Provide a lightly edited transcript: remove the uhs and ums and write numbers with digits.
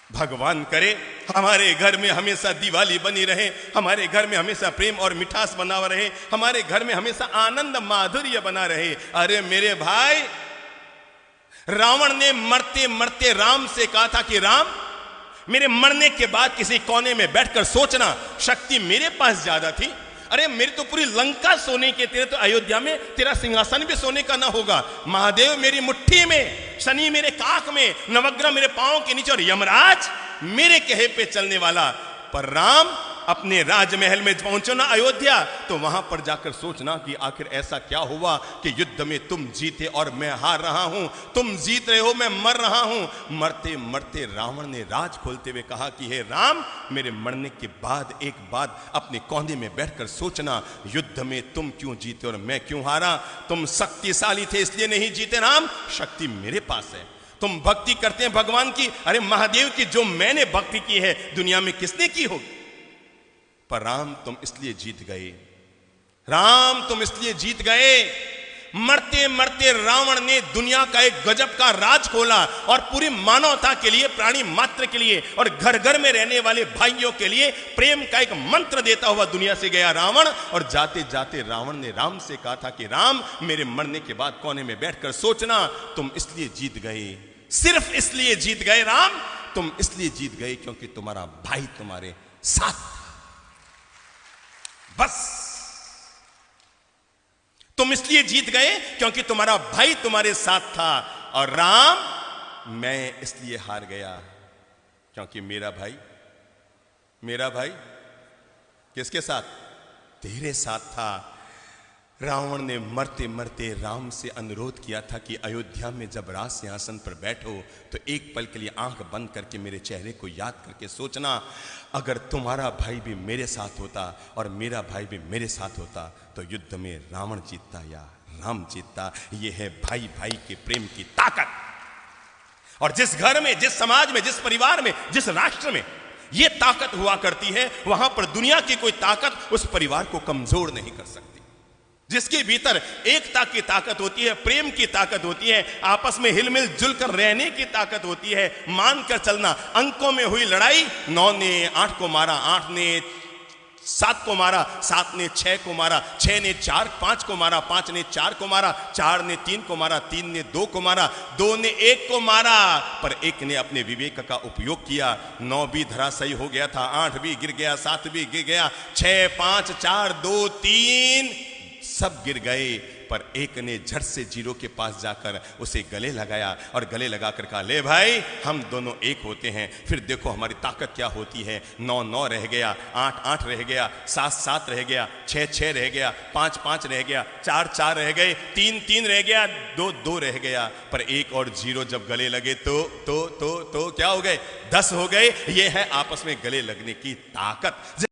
भगवान करे हमारे घर में हमेशा दिवाली बनी रहे, हमारे घर में हमेशा प्रेम और मिठास बना हुआ रहे, हमारे घर में हमेशा आनंद माधुर्य बना रहे। अरे मेरे भाई, रावण ने मरते मरते राम से कहा था कि राम, मेरे मरने के बाद किसी कोने में बैठकर सोचना, शक्ति मेरे पास ज्यादा थी। अरे मेरी तो पूरी लंका सोने की, तेरे तो अयोध्या में तेरा सिंहासन भी सोने का ना होगा। महादेव मेरी मुट्ठी में, शनि मेरे काख में, नवग्रह मेरे पांव के नीचे और यमराज मेरे कहे पे चलने वाला। पर राम अपने राजमहल में पहुंचो ना अयोध्या, तो वहां पर जाकर सोचना कि आखिर ऐसा क्या हुआ कि युद्ध में तुम जीते और मैं हार रहा हूं, तुम जीत रहे हो मैं मर रहा हूं। मरते मरते रावण ने राज खोलते हुए कहा कि हे राम, मेरे मरने के बाद एक बात अपने कोने में बैठकर सोचना, युद्ध में तुम क्यों जीते और मैं क्यों हारा। तुम शक्तिशाली थे इसलिए नहीं जीते राम, शक्ति मेरे पास है। तुम भक्ति करते हैं भगवान की, अरे महादेव की जो मैंने भक्ति की है दुनिया में किसने की होगी। पर राम तुम इसलिए जीत गए, राम तुम इसलिए जीत गए। मरते मरते रावण ने दुनिया का एक गजब का राज खोला और पूरी मानवता के लिए, प्राणी मात्र के लिए और घर घर में रहने वाले भाइयों के लिए प्रेम का एक मंत्र देता हुआ दुनिया से गया रावण। और जाते जाते रावण ने राम से कहा था कि राम, मेरे मरने के बाद कोने में बैठकर सोचना, तुम इसलिए जीत गए, सिर्फ इसलिए जीत गए राम, तुम इसलिए जीत गए क्योंकि तुम्हारा भाई तुम्हारे साथ, बस तुम इसलिए जीत गए क्योंकि तुम्हारा भाई तुम्हारे साथ था। और राम, मैं इसलिए हार गया क्योंकि मेरा भाई किसके साथ, तेरे साथ था। रावण ने मरते मरते राम से अनुरोध किया था कि अयोध्या में जब राज सिंहासन पर बैठो तो एक पल के लिए आंख बंद करके मेरे चेहरे को याद करके सोचना, अगर तुम्हारा भाई भी मेरे साथ होता और मेरा भाई भी मेरे साथ होता तो युद्ध में रावण जीतता या राम जीतता। यह है भाई भाई के प्रेम की ताकत। और जिस घर में, जिस समाज में, जिस परिवार में, जिस राष्ट्र में यह ताकत हुआ करती है, वहां पर दुनिया की कोई ताकत उस परिवार को कमजोर नहीं कर सकती। जिसके भीतर एकता की ताकत होती है, प्रेम की ताकत होती है, आपस में हिलमिल जुलकर रहने की ताकत होती है, मानकर चलना। अंकों में हुई लड़ाई, 9 ने 8 को मारा, 8 ने 7 को मारा, 7 ने 6 को मारा, 6 ने 5 को मारा, 5 ने 4 को मारा, 4 ने 3 को मारा, 3 ने 2 को मारा, 2 ने 1 को मारा। पर एक ने अपने विवेक का उपयोग किया, 9 भी धराशायी हो गया था, 8 भी गिर गया, 7 भी गिर गया, 6 5 4 2 3 सब गिर गए। पर एक ने झट से जीरो के पास जाकर उसे गले लगाया और गले लगाकर कहा, ले भाई, हम दोनों एक होते हैं, फिर देखो हमारी ताकत क्या होती है। 9 9 रह गया, 8 8 रह गया, 7 7 रह गया, 6 6 रह गया, 5 5 रह गया, 4 4 रह गए, 3 3 रह गया, 2 2 रह गया। पर एक और जीरो जब गले लगे तो क्या हो गए, 10 हो गए। ये है आपस में गले लगने की ताकत।